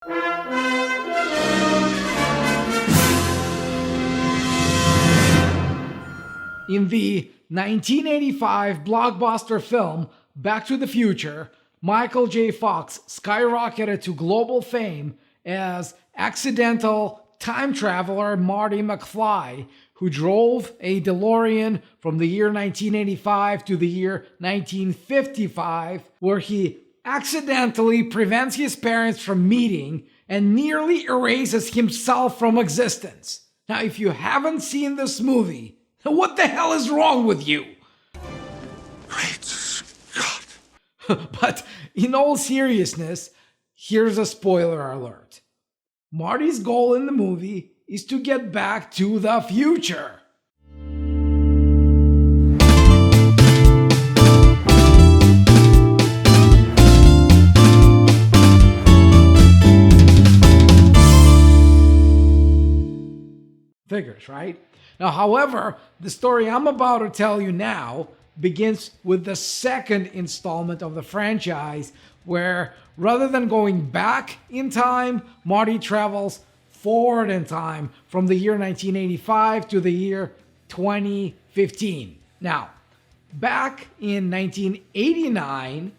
In the 1985 blockbuster film Back to the Future, Michael J. Fox skyrocketed to global fame as accidental time traveler Marty McFly, who drove a DeLorean from the year 1985 to the year 1955, where he accidentally prevents his parents from meeting and nearly erases himself from existence. Now, if you haven't seen this movie, what the hell is wrong with you? Great Scott. But in all seriousness, here's a spoiler alert. Marty's goal in the movie is to get back to the future. Figures, right? Now, however, the story I'm about to tell you now begins with the second installment of the franchise, where rather than going back in time, Marty travels forward in time from the year 1985 to the year 2015. Now, back in 1989,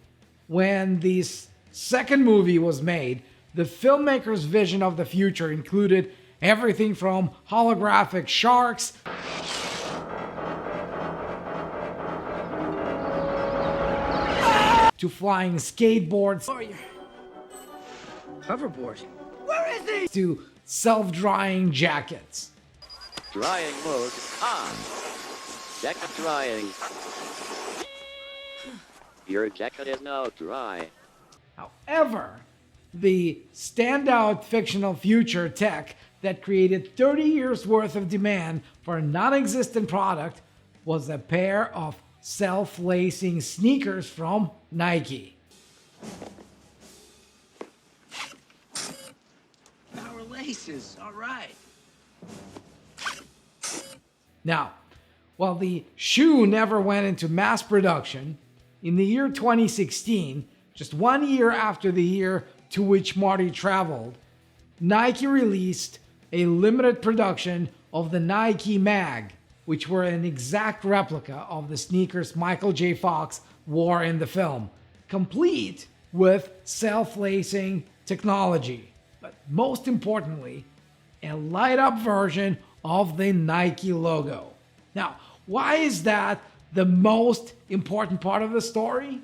when this second movie was made, the filmmaker's vision of the future included everything from holographic sharks to flying skateboards Hoverboard. Where is he? To self-drying jackets. Drying mode on. Jacket drying. Your jacket is now dry. However, the standout fictional future tech that created 30 years worth of demand for a non-existent product was a pair of self-lacing sneakers from Nike. Power laces, all right. Now, while the shoe never went into mass production, in the year 2016, just 1 year after the year to which Marty traveled, Nike released a limited production of the Nike Mag, which were an exact replica of the sneakers Michael J. Fox wore in the film, complete with self-lacing technology. But most importantly, a light-up version of the Nike logo. Now, why is that the most important part of the story?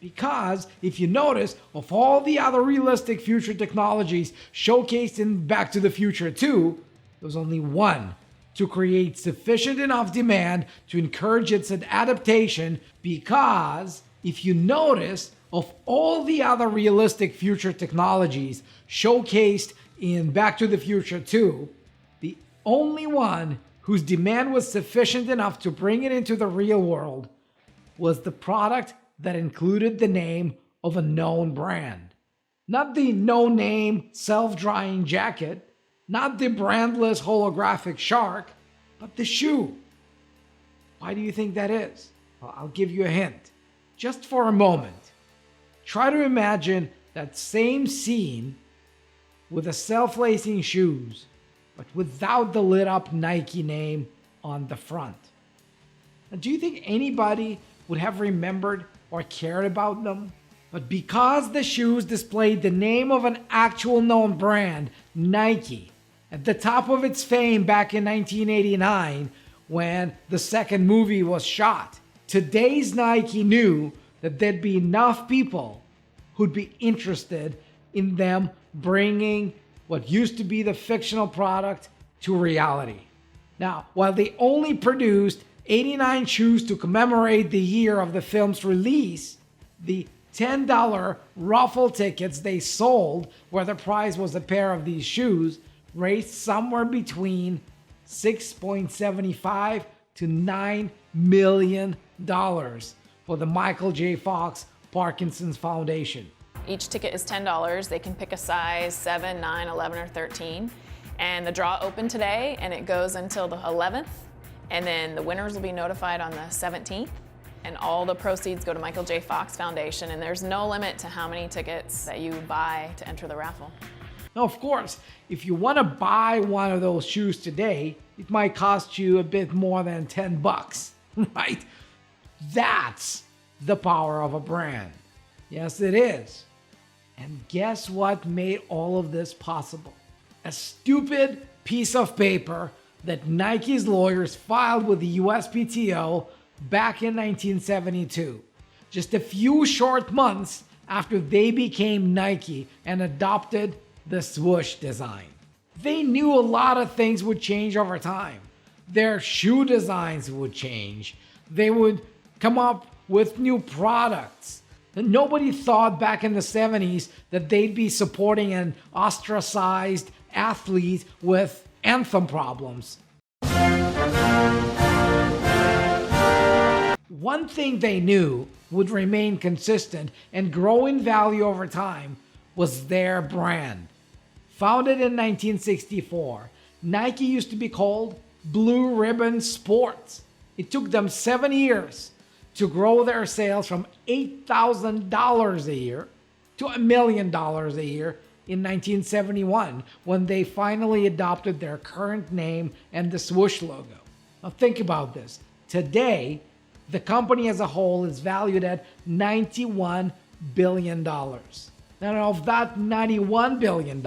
Because if you notice, of all the other realistic future technologies showcased in Back to the Future 2, there was only one to create sufficient enough demand to encourage its adaptation. Because if you notice, of all the other realistic future technologies showcased in Back to the Future 2, the only one whose demand was sufficient enough to bring it into the real world was the product that included the name of a known brand. Not the no-name self-drying jacket, not the brandless holographic shark, but the shoe. Why do you think that is? Well, I'll give you a hint. Just for a moment, try to imagine that same scene with the self-lacing shoes, but without the lit-up Nike name on the front. Now, do you think anybody would have remembered or cared about them? But because the shoes displayed the name of an actual known brand, Nike, at the top of its fame back in 1989 when the second movie was shot, today's Nike knew that there'd be enough people who'd be interested in them bringing what used to be the fictional product to reality. Now, while they only produced 89 shoes to commemorate the year of the film's release, the $10 raffle tickets they sold, where the prize was a pair of these shoes, raised somewhere between $6.75 to $9 million for the Michael J. Fox Parkinson's Foundation. Each ticket is $10. They can pick a size 7, 9, 11, or 13. And the draw opened today, and it goes until the 11th. And then the winners will be notified on the 17th. And all the proceeds go to Michael J. Fox Foundation. And there's no limit to how many tickets that you buy to enter the raffle. Now, of course, if you want to buy one of those shoes today, it might cost you a bit more than $10, right? That's the power of a brand. Yes, it is. And guess what made all of this possible? A stupid piece of paper that Nike's lawyers filed with the USPTO back in 1972, just a few short months after they became Nike and adopted the swoosh design. They knew a lot of things would change over time. Their shoe designs would change. They would come up with new products. And nobody thought back in the 70s that they'd be supporting an ostracized athlete with anthem problems. One thing they knew would remain consistent and grow in value over time was their brand. Founded in 1964, Nike used to be called Blue Ribbon Sports. It took them 7 years to grow their sales from $8,000 a year to $1 million a year in 1971, when they finally adopted their current name and the swoosh logo. Now think about this. Today, the company as a whole is valued at $91 billion. Now, of that $91 billion,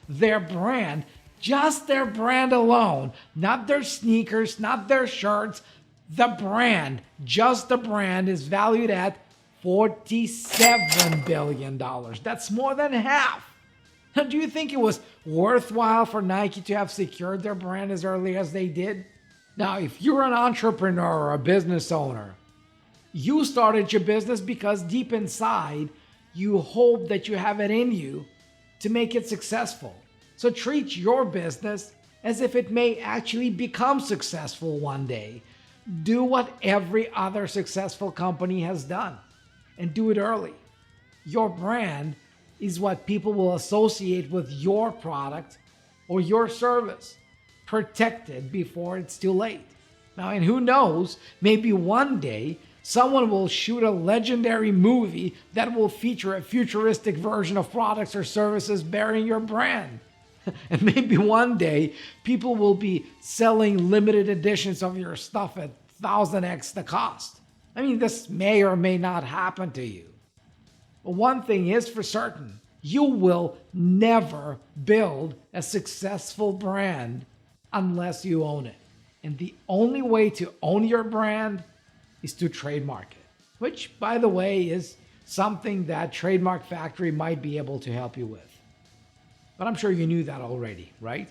their brand, just their brand alone, not their sneakers, not their shirts, the brand, just the brand is valued at $47 billion. That's more than half. Now, do you think it was worthwhile for Nike to have secured their brand as early as they did? Now, if you're an entrepreneur or a business owner, you started your business because deep inside, you hope that you have it in you to make it successful. So treat your business as if it may actually become successful one day. Do what every other successful company has done, and do it early. Your brand is what people will associate with your product or your service. Protect it before it's too late. Now, and who knows, maybe one day someone will shoot a legendary movie that will feature a futuristic version of products or services bearing your brand. And maybe one day people will be selling limited editions of your stuff at 1000x the cost. I mean, this may or may not happen to you. But one thing is for certain, you will never build a successful brand unless you own it. And the only way to own your brand is to trademark it, which, by the way, is something that Trademark Factory might be able to help you with. But I'm sure you knew that already, right?